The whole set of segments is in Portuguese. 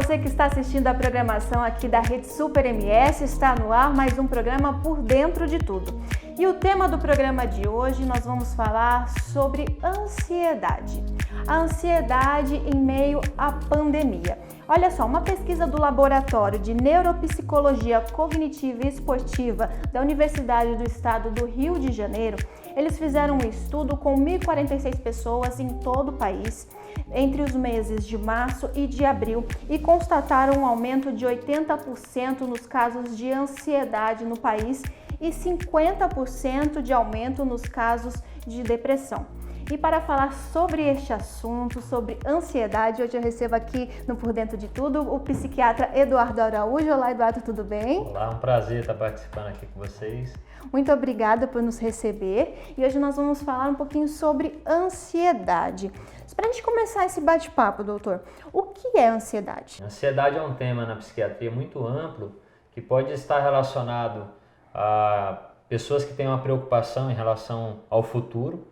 você que está assistindo a programação aqui da Rede Super MS, está no ar mais um programa Por Dentro de Tudo. E o tema do programa de hoje nós vamos falar sobre ansiedade. A ansiedade em meio à pandemia. Olha só, uma pesquisa do Laboratório de Neuropsicologia Cognitiva e Esportiva da Universidade do Estado do Rio de Janeiro, eles fizeram um estudo com 1.046 pessoas em todo o país, entre os meses de março e de abril, e constataram um aumento de 80% nos casos de ansiedade no país e 50% de aumento nos casos de depressão. E para falar sobre este assunto, sobre ansiedade, hoje eu recebo aqui no Por Dentro de Tudo o psiquiatra Eduardo Araújo. Olá, Eduardo, tudo bem? Olá, um prazer estar participando aqui com vocês. Muito obrigada por nos receber e hoje nós vamos falar um pouquinho sobre ansiedade. Para a gente começar esse bate-papo, doutor, o que é ansiedade? Ansiedade é um tema na psiquiatria muito amplo que pode estar relacionado a pessoas que têm uma preocupação em relação ao futuro,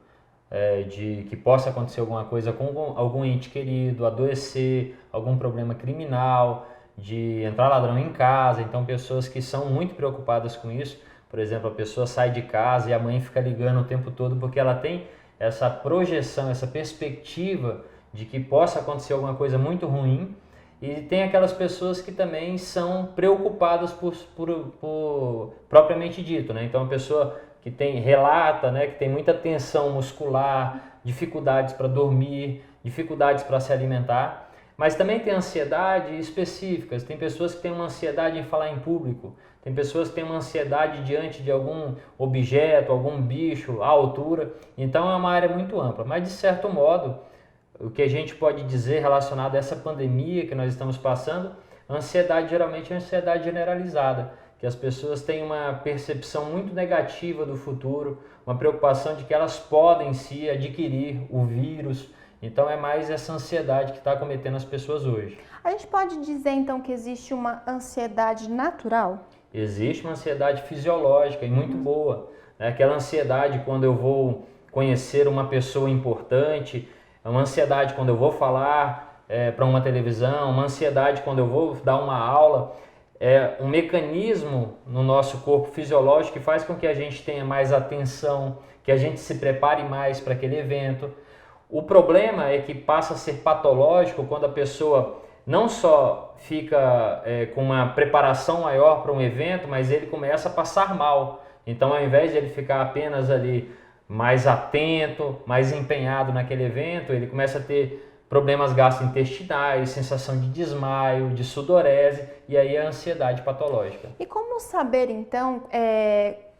de que possa acontecer alguma coisa com algum ente querido, adoecer, algum problema criminal, de entrar ladrão em casa. Então, pessoas que são muito preocupadas com isso. Por exemplo, a pessoa sai de casa e a mãe fica ligando o tempo todo porque ela tem essa projeção, essa perspectiva de que possa acontecer alguma coisa muito ruim. E tem aquelas pessoas que também são preocupadas por propriamente dito, né? Então, a pessoa que relata, né, que tem muita tensão muscular, dificuldades para dormir, dificuldades para se alimentar, mas também tem ansiedade específicas. Tem pessoas que têm uma ansiedade em falar em público, tem pessoas que têm uma ansiedade diante de algum objeto, algum bicho, à altura. Então é uma área muito ampla, mas de certo modo, o que a gente pode dizer relacionado a essa pandemia que nós estamos passando, a ansiedade geralmente é uma ansiedade generalizada, que as pessoas têm uma percepção muito negativa do futuro, uma preocupação de que elas podem se adquirir o vírus. Então é mais essa ansiedade que está acometendo as pessoas hoje. A gente pode dizer então que existe uma ansiedade natural? Existe uma ansiedade fisiológica e muito boa, né? Aquela ansiedade quando eu vou conhecer uma pessoa importante, uma ansiedade quando eu vou falar para uma televisão, uma ansiedade quando eu vou dar uma aula. É um mecanismo no nosso corpo fisiológico que faz com que a gente tenha mais atenção, que a gente se prepare mais para aquele evento. O problema é que passa a ser patológico quando a pessoa não só fica com uma preparação maior para um evento, mas ele começa a passar mal. Então, ao invés de ele ficar apenas ali mais atento, mais empenhado naquele evento, ele começa a ter problemas gastrointestinais, sensação de desmaio, de sudorese, e aí a ansiedade patológica. E como saber, então,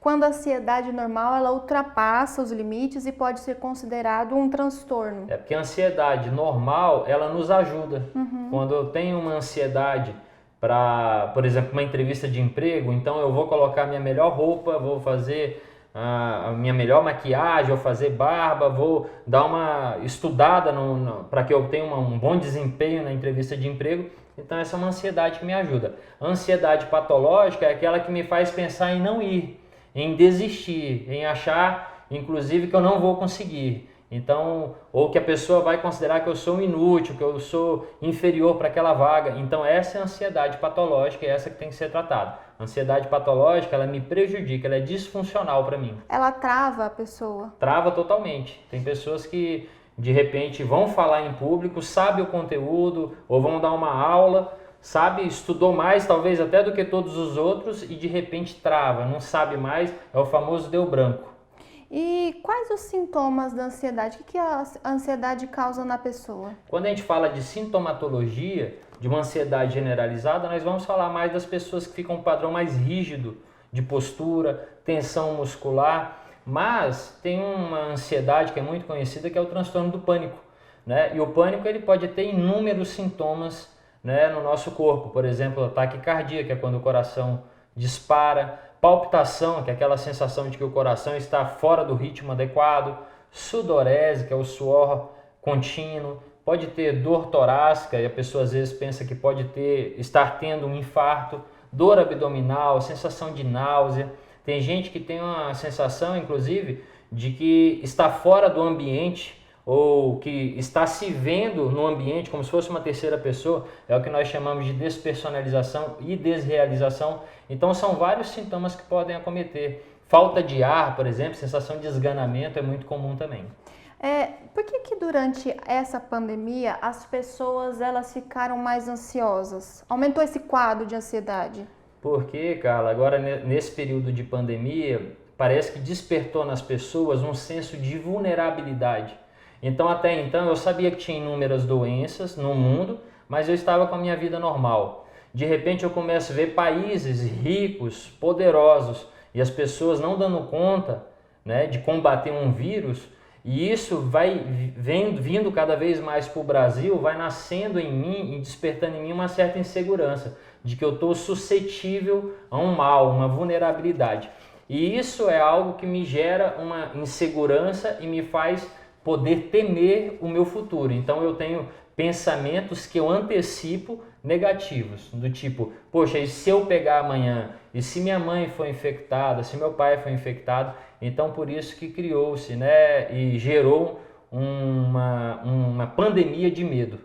quando a ansiedade normal ela ultrapassa os limites e pode ser considerado um transtorno? Porque a ansiedade normal, ela nos ajuda. Quando eu tenho uma ansiedade para, por exemplo, uma entrevista de emprego, então eu vou colocar minha melhor roupa, vou fazer a minha melhor maquiagem, vou fazer barba, vou dar uma estudada para que eu tenha um bom desempenho na entrevista de emprego. Então essa é uma ansiedade que me ajuda. A ansiedade patológica é aquela que me faz pensar em não ir, em desistir, em achar, inclusive, que eu não vou conseguir. Então, ou que a pessoa vai considerar que eu sou inútil, que eu sou inferior para aquela vaga. Então, essa é a ansiedade patológica e essa que tem que ser tratada. A ansiedade patológica, ela me prejudica, ela é disfuncional para mim. Ela trava a pessoa? Trava totalmente. Tem pessoas que, de repente, vão falar em público, sabem o conteúdo, ou vão dar uma aula, estudou mais talvez até do que todos os outros e de repente trava, não sabe mais, é o famoso deu branco. E quais os sintomas da ansiedade? O que a ansiedade causa na pessoa? Quando a gente fala de sintomatologia, de uma ansiedade generalizada, nós vamos falar mais das pessoas que ficam um padrão mais rígido de postura, tensão muscular, mas tem uma ansiedade que é muito conhecida, que é o transtorno do pânico, né? E o pânico ele pode ter inúmeros sintomas, né, no nosso corpo. Por exemplo, ataque cardíaco, que é quando o coração dispara, palpitação, que é aquela sensação de que o coração está fora do ritmo adequado, sudorese, que é o suor contínuo, pode ter dor torácica, e a pessoa às vezes pensa que pode estar tendo um infarto, dor abdominal, sensação de náusea. Tem gente que tem uma sensação, inclusive, de que está fora do ambiente ou que está se vendo no ambiente como se fosse uma terceira pessoa, é o que nós chamamos de despersonalização e desrealização. Então são vários sintomas que podem acometer. Falta de ar, por exemplo, sensação de esganamento é muito comum também. Por que durante essa pandemia as pessoas elas ficaram mais ansiosas? Aumentou esse quadro de ansiedade? Porque, Carla, agora nesse período de pandemia, parece que despertou nas pessoas um senso de vulnerabilidade. Então, até então, eu sabia que tinha inúmeras doenças no mundo, mas eu estava com a minha vida normal. De repente, eu começo a ver países ricos, poderosos, e as pessoas não dando conta, né, de combater um vírus, e isso vai vindo cada vez mais para o Brasil, vai nascendo em mim e despertando em mim uma certa insegurança, de que eu estou suscetível a um mal, uma vulnerabilidade. E isso é algo que me gera uma insegurança e me faz poder temer o meu futuro. Então eu tenho pensamentos que eu antecipo negativos, do tipo, poxa, e se eu pegar amanhã? E se minha mãe foi infectada? Se meu pai foi infectado? Então por isso que criou-se, né, e gerou uma pandemia de medo.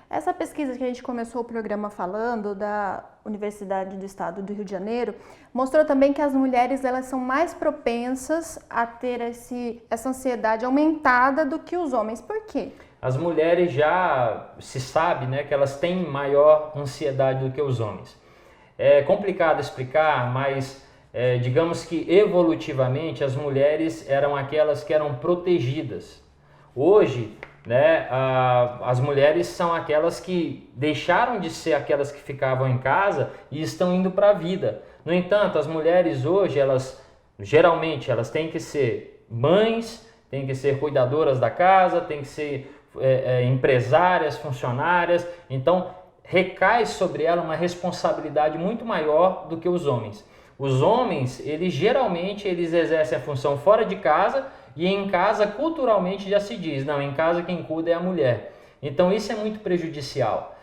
Essa pesquisa que a gente começou o programa falando, da Universidade do Estado do Rio de Janeiro, mostrou também que as mulheres elas são mais propensas a ter essa ansiedade aumentada do que os homens. Por quê? As mulheres já se sabe, né, que elas têm maior ansiedade do que os homens. É complicado explicar, mas digamos que evolutivamente as mulheres eram aquelas que eram protegidas. Hoje, né, as mulheres são aquelas que deixaram de ser aquelas que ficavam em casa e estão indo para a vida. No entanto, as mulheres hoje, geralmente elas têm que ser mães, têm que ser cuidadoras da casa, têm que ser empresárias, funcionárias. Então recai sobre ela uma responsabilidade muito maior do que os homens. Os homens, geralmente exercem a função fora de casa, e em casa, culturalmente, já se diz, não, em casa quem cuida é a mulher. Então isso é muito prejudicial.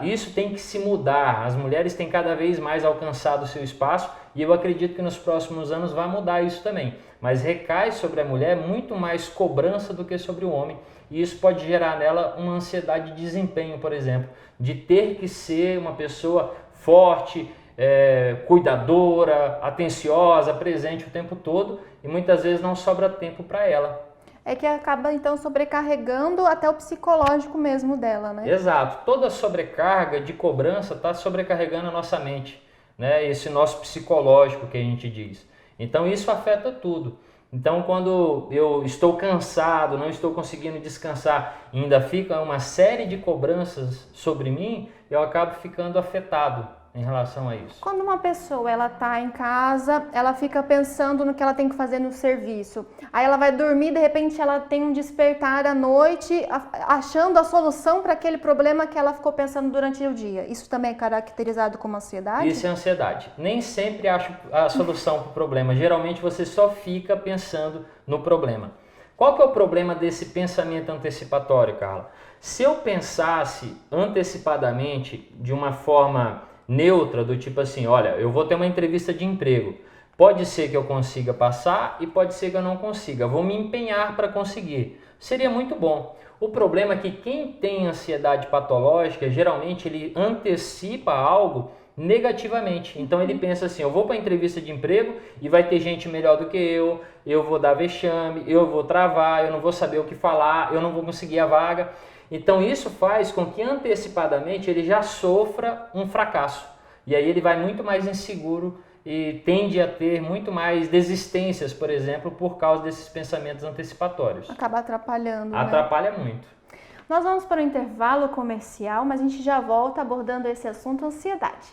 Isso tem que se mudar. As mulheres têm cada vez mais alcançado o seu espaço e eu acredito que nos próximos anos vai mudar isso também. Mas recai sobre a mulher muito mais cobrança do que sobre o homem. E isso pode gerar nela uma ansiedade de desempenho, por exemplo, de ter que ser uma pessoa forte, cuidadora, atenciosa, presente o tempo todo, e muitas vezes não sobra tempo para ela. É que acaba então sobrecarregando até o psicológico mesmo dela, né? Exato. Toda sobrecarga de cobrança está sobrecarregando a nossa mente, né? Esse nosso psicológico que a gente diz. Então isso afeta tudo. Então quando eu estou cansado, não estou conseguindo descansar, e ainda fica uma série de cobranças sobre mim, eu acabo ficando afetado em relação a isso. Quando uma pessoa ela tá em casa, ela fica pensando no que ela tem que fazer no serviço. Aí ela vai dormir, de repente ela tem um despertar à noite, achando a solução para aquele problema que ela ficou pensando durante o dia. Isso também é caracterizado como ansiedade? Isso é ansiedade. Nem sempre acho a solução para o problema. Geralmente você só fica pensando no problema. Qual que é o problema desse pensamento antecipatório, Carla? Se eu pensasse antecipadamente de uma forma neutra, do tipo assim, olha, eu vou ter uma entrevista de emprego, pode ser que eu consiga passar e pode ser que eu não consiga, vou me empenhar para conseguir, seria muito bom. O problema é que quem tem ansiedade patológica, geralmente ele antecipa algo negativamente, então ele pensa assim, eu vou para a entrevista de emprego e vai ter gente melhor do que eu vou dar vexame, eu vou travar, eu não vou saber o que falar, eu não vou conseguir a vaga. Então isso faz com que antecipadamente ele já sofra um fracasso. E aí ele vai muito mais inseguro e tende a ter muito mais desistências, por exemplo, por causa desses pensamentos antecipatórios. Acaba atrapalhando, Atrapalha muito. Nós vamos para o intervalo comercial, mas a gente já volta abordando esse assunto, ansiedade.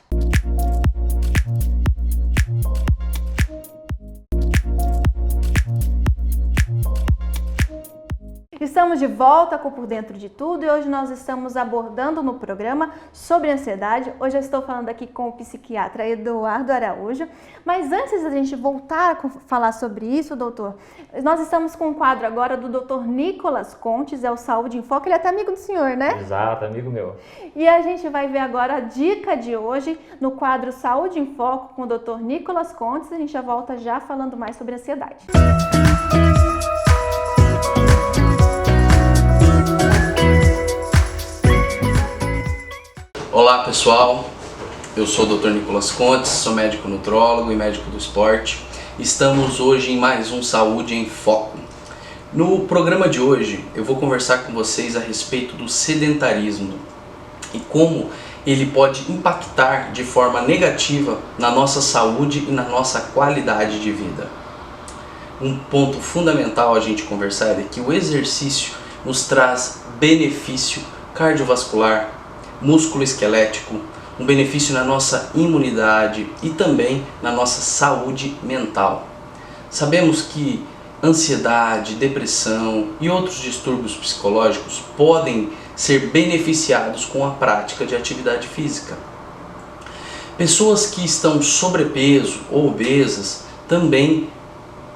Estamos de volta com Por Dentro de Tudo e hoje nós estamos abordando no programa sobre ansiedade. Hoje eu estou falando aqui com o psiquiatra Eduardo Araújo, mas antes da gente voltar a falar sobre isso, doutor, nós estamos com um quadro agora do doutor Nicolas Contes, é o Saúde em Foco, ele é até amigo do senhor, né? Exato, amigo meu. E a gente vai ver agora a dica de hoje no quadro Saúde em Foco com o doutor Nicolas Contes, a gente já volta já falando mais sobre ansiedade. Olá pessoal, eu sou o Dr. Nicolas Contes, sou médico nutrólogo e médico do esporte. Estamos hoje em mais um Saúde em Foco. No programa de hoje eu vou conversar com vocês a respeito do sedentarismo e como ele pode impactar de forma negativa na nossa saúde e na nossa qualidade de vida. Um ponto fundamental a gente conversar é que o exercício nos traz benefício cardiovascular, músculo-esquelético, um benefício na nossa imunidade e também na nossa saúde mental. Sabemos que ansiedade, depressão e outros distúrbios psicológicos podem ser beneficiados com a prática de atividade física. Pessoas que estão sobrepeso ou obesas também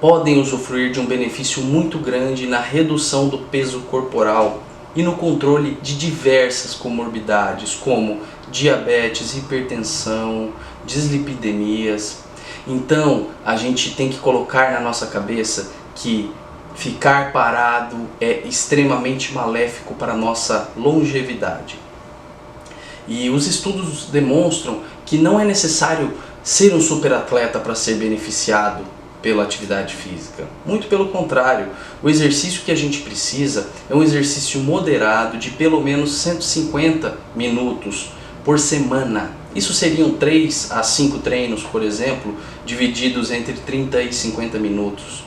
podem usufruir de um benefício muito grande na redução do peso corporal e no controle de diversas comorbidades, como diabetes, hipertensão, dislipidemias. Então, a gente tem que colocar na nossa cabeça que ficar parado é extremamente maléfico para a nossa longevidade. E os estudos demonstram que não é necessário ser um superatleta para ser beneficiado pela atividade física. Muito pelo contrário, o exercício que a gente precisa é um exercício moderado de pelo menos 150 minutos por semana. Isso seriam 3 a 5 treinos, por exemplo, divididos entre 30 e 50 minutos.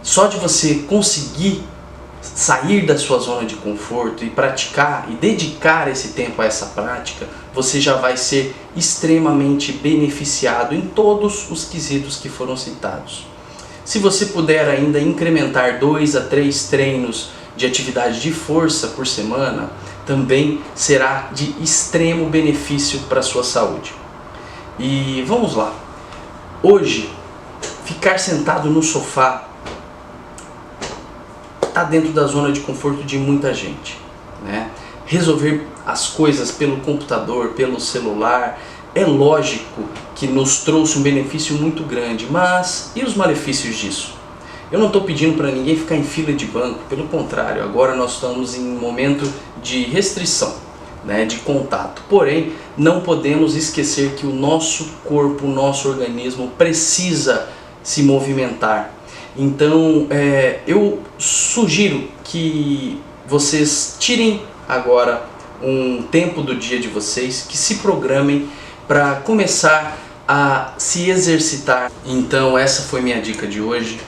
Só de você conseguir sair da sua zona de conforto e praticar e dedicar esse tempo a essa prática, você já vai ser extremamente beneficiado em todos os quesitos que foram citados. Se você puder ainda incrementar 2 a 3 treinos de atividade de força por semana, também será de extremo benefício para a sua saúde. E vamos lá. Hoje, ficar sentado no sofá está dentro da zona de conforto de muita gente, né? Resolver as coisas pelo computador, pelo celular, é lógico que nos trouxe um benefício muito grande, mas e os malefícios disso? Eu não estou pedindo para ninguém ficar em fila de banco, pelo contrário, agora nós estamos em um momento de restrição, né, de contato. Porém, não podemos esquecer que o nosso corpo, o nosso organismo precisa se movimentar. Então, eu sugiro que vocês tirem agora um tempo do dia de vocês, que se programem para começar a se exercitar. Então, essa foi minha dica de hoje.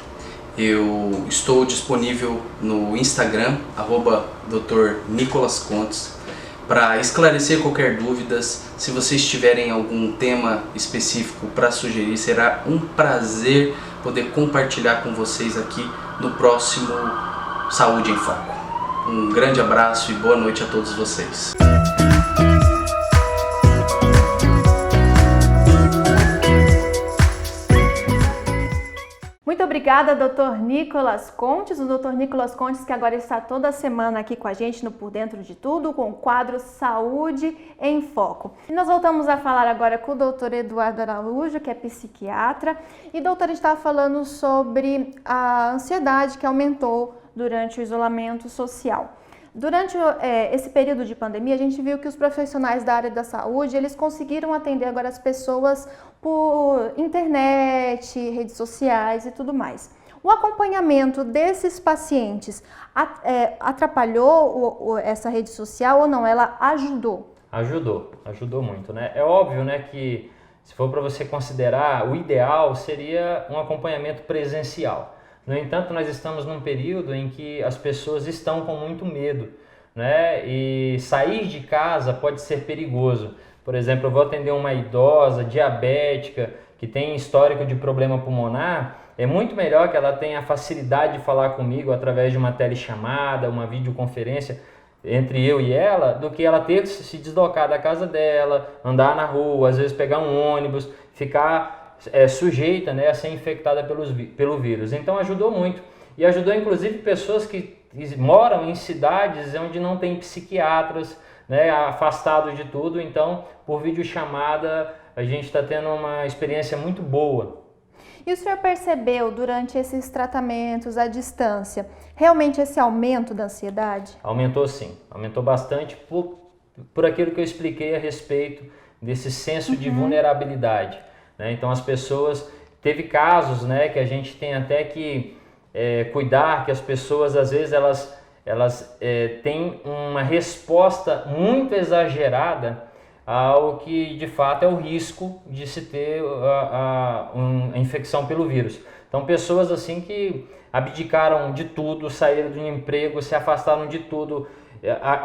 Eu estou disponível no Instagram, @Dr. Nicolas Contes, para esclarecer qualquer dúvida. Se vocês tiverem algum tema específico para sugerir, será um prazer poder compartilhar com vocês aqui no próximo Saúde em Foco. Um grande abraço e boa noite a todos vocês. Muito obrigada, Dr. Nicolas Contes, o Dr. Nicolas Contes que agora está toda semana aqui com a gente no Por Dentro de Tudo, com o quadro Saúde em Foco. E nós voltamos a falar agora com o Dr. Eduardo Araújo, que é psiquiatra. E, doutor, a gente estava falando sobre a ansiedade que aumentou durante o isolamento social. Durante esse período de pandemia, a gente viu que os profissionais da área da saúde, eles conseguiram atender agora as pessoas por internet, redes sociais e tudo mais. O acompanhamento desses pacientes atrapalhou essa rede social ou não? Ela ajudou? Ajudou muito, né? É óbvio, né, que se for para você considerar, o ideal seria um acompanhamento presencial. No entanto, nós estamos num período em que as pessoas estão com muito medo, né? E sair de casa pode ser perigoso. Por exemplo, eu vou atender uma idosa, diabética, que tem histórico de problema pulmonar. É muito melhor que ela tenha a facilidade de falar comigo através de uma telechamada, uma videoconferência entre eu e ela, do que ela ter que se deslocar da casa dela, andar na rua, às vezes pegar um ônibus, ficar sujeita, né, a ser infectada pelo vírus. Então ajudou muito. E ajudou inclusive pessoas que moram em cidades onde não tem psiquiatras, né, afastados de tudo. Então, por videochamada, a gente está tendo uma experiência muito boa. E o senhor percebeu durante esses tratamentos à distância, realmente esse aumento da ansiedade? Aumentou sim, aumentou bastante por aquilo que eu expliquei a respeito desse senso de vulnerabilidade, né? Então as pessoas, teve casos, né, que a gente tem até que cuidar, que as pessoas às vezes elas têm uma resposta muito exagerada ao que de fato é o risco de se ter a infecção pelo vírus. Então pessoas assim que abdicaram de tudo, saíram do emprego, se afastaram de tudo,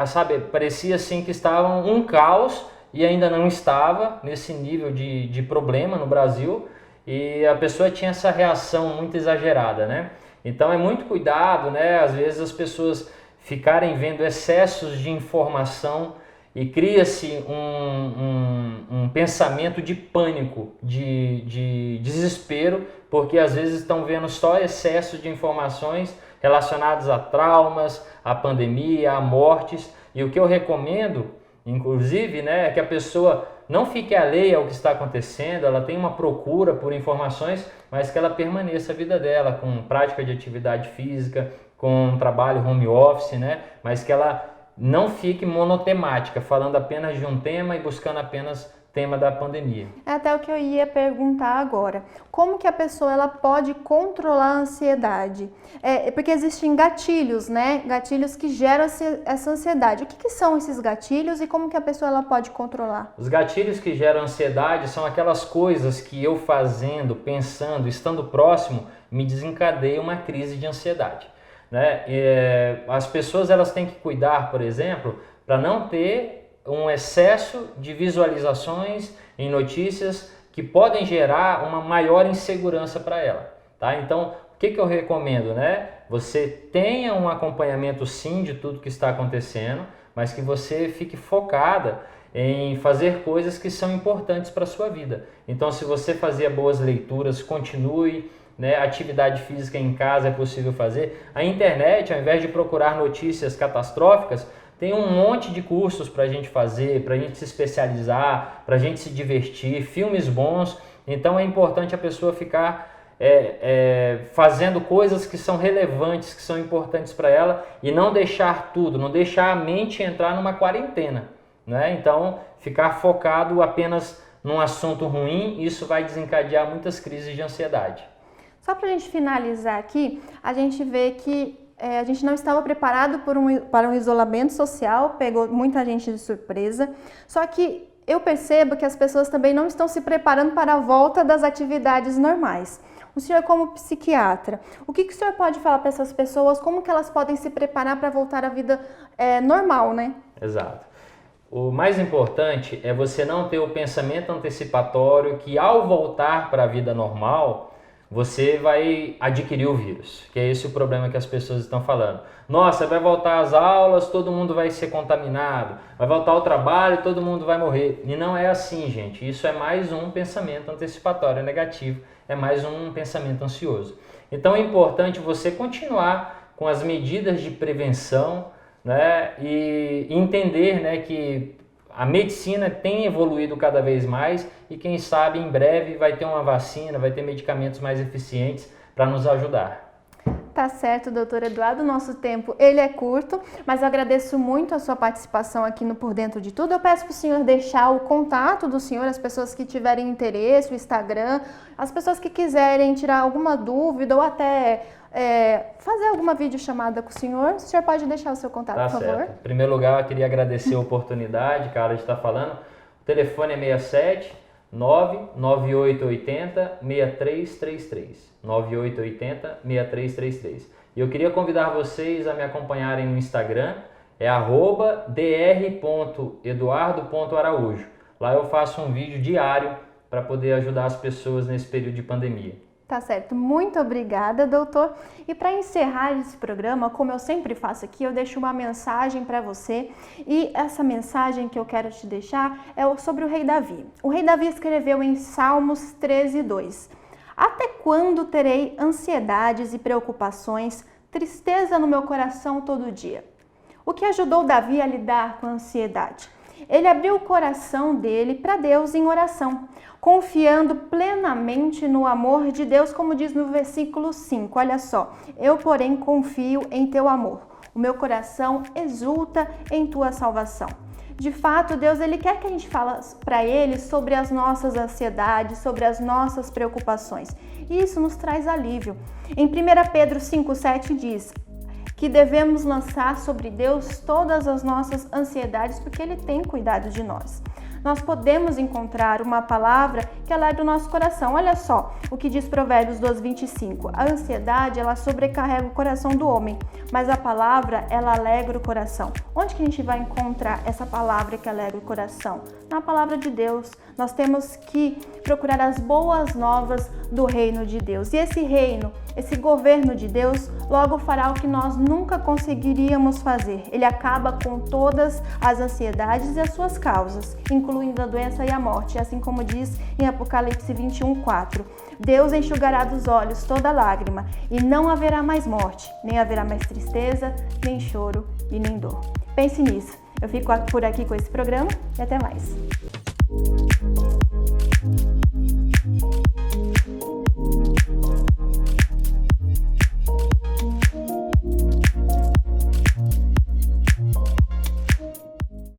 sabe, parecia assim que estavam um caos e ainda não estava nesse nível de problema no Brasil, e a pessoa tinha essa reação muito exagerada, né? Então é muito cuidado, né? Às vezes as pessoas ficarem vendo excessos de informação e cria-se um pensamento de pânico, de desespero, porque às vezes estão vendo só excessos de informações relacionadas a traumas, a pandemia, a mortes. E o que eu recomendo, inclusive, né, é que a pessoa não fique alheia ao que está acontecendo, ela tem uma procura por informações, mas que ela permaneça a vida dela com prática de atividade física, com trabalho home office, né, mas que ela não fique monotemática, falando apenas de um tema e buscando apenas tema da pandemia. É até o que eu ia perguntar agora. Como que a pessoa ela pode controlar a ansiedade? Porque existem gatilhos, né? Gatilhos que geram essa ansiedade. O que são esses gatilhos e como que a pessoa ela pode controlar? Os gatilhos que geram ansiedade são aquelas coisas que eu fazendo, pensando, estando próximo, me desencadeia uma crise de ansiedade, né? As pessoas elas têm que cuidar, por exemplo, para não ter um excesso de visualizações em notícias que podem gerar uma maior insegurança para ela, tá? Então, o que eu recomendo, né? Você tenha um acompanhamento sim de tudo que está acontecendo, mas que você fique focada em fazer coisas que são importantes para a sua vida. Então, se você fazia boas leituras, continue, né? Atividade física em casa é possível fazer. A internet, ao invés de procurar notícias catastróficas, tem um monte de cursos para a gente fazer, para a gente se especializar, para a gente se divertir, filmes bons. Então é importante a pessoa ficar fazendo coisas que são relevantes, que são importantes para ela, e não deixar tudo, não deixar a mente entrar numa quarentena, né? Então ficar focado apenas num assunto ruim, isso vai desencadear muitas crises de ansiedade. Só para a gente finalizar aqui, a gente vê que a gente não estava preparado para um isolamento social, pegou muita gente de surpresa, só que eu percebo que as pessoas também não estão se preparando para a volta das atividades normais. O senhor, como psiquiatra, o que o senhor pode falar para essas pessoas, como que elas podem se preparar para voltar à vida normal, né? Exato. O mais importante é você não ter o pensamento antecipatório que ao voltar para a vida normal, você vai adquirir o vírus, que é esse o problema que as pessoas estão falando. Nossa, vai voltar às aulas, todo mundo vai ser contaminado, vai voltar ao trabalho, todo mundo vai morrer. E não é assim, gente. Isso é mais um pensamento antecipatório negativo, é mais um pensamento ansioso. Então é importante você continuar com as medidas de prevenção, né, e entender, né, que a medicina tem evoluído cada vez mais e quem sabe em breve vai ter uma vacina, vai ter medicamentos mais eficientes para nos ajudar. Tá certo, doutor Eduardo, nosso tempo ele é curto, mas eu agradeço muito a sua participação aqui no Por Dentro de Tudo. Eu peço para o senhor deixar o contato do senhor, as pessoas que tiverem interesse, o Instagram, as pessoas que quiserem tirar alguma dúvida ou até fazer alguma videochamada com o senhor pode deixar o seu contato, por favor? Certo. Em primeiro lugar, eu queria agradecer a oportunidade, cara, de estar falando. O telefone é 67 99880 6333. 9880 6333. E eu queria convidar vocês a me acompanharem no Instagram, é @dr.eduardo.araújo. Lá eu faço um vídeo diário para poder ajudar as pessoas nesse período de pandemia. Tá certo, muito obrigada, doutor. E para encerrar esse programa, como eu sempre faço aqui, eu deixo uma mensagem para você. E essa mensagem que eu quero te deixar é sobre o rei Davi. O rei Davi escreveu em Salmos 13:2: Até quando terei ansiedades e preocupações, tristeza no meu coração todo dia? O que ajudou Davi a lidar com a ansiedade? Ele abriu o coração dele para Deus em oração, confiando plenamente no amor de Deus, como diz no versículo 5. Olha só, eu porém confio em teu amor, o meu coração exulta em tua salvação. De fato, Deus ele quer que a gente fale para Ele sobre as nossas ansiedades, sobre as nossas preocupações. E isso nos traz alívio. Em 1 Pedro 5,7 diz que devemos lançar sobre Deus todas as nossas ansiedades, porque Ele tem cuidado de nós. Nós podemos encontrar uma palavra que alegra o nosso coração. Olha só o que diz Provérbios 12:25. A ansiedade, ela sobrecarrega o coração do homem, mas a palavra, ela alegra o coração. Onde que a gente vai encontrar essa palavra que alegra o coração? Na palavra de Deus. Nós temos que procurar as boas novas do reino de Deus. E esse reino, esse governo de Deus, logo fará o que nós nunca conseguiríamos fazer. Ele acaba com todas as ansiedades e as suas causas, incluindo a doença e a morte, assim como diz em Apocalipse 21:4. Deus enxugará dos olhos toda lágrima, e não haverá mais morte, nem haverá mais tristeza, nem choro e nem dor. Pense nisso. Eu fico por aqui com esse programa e até mais.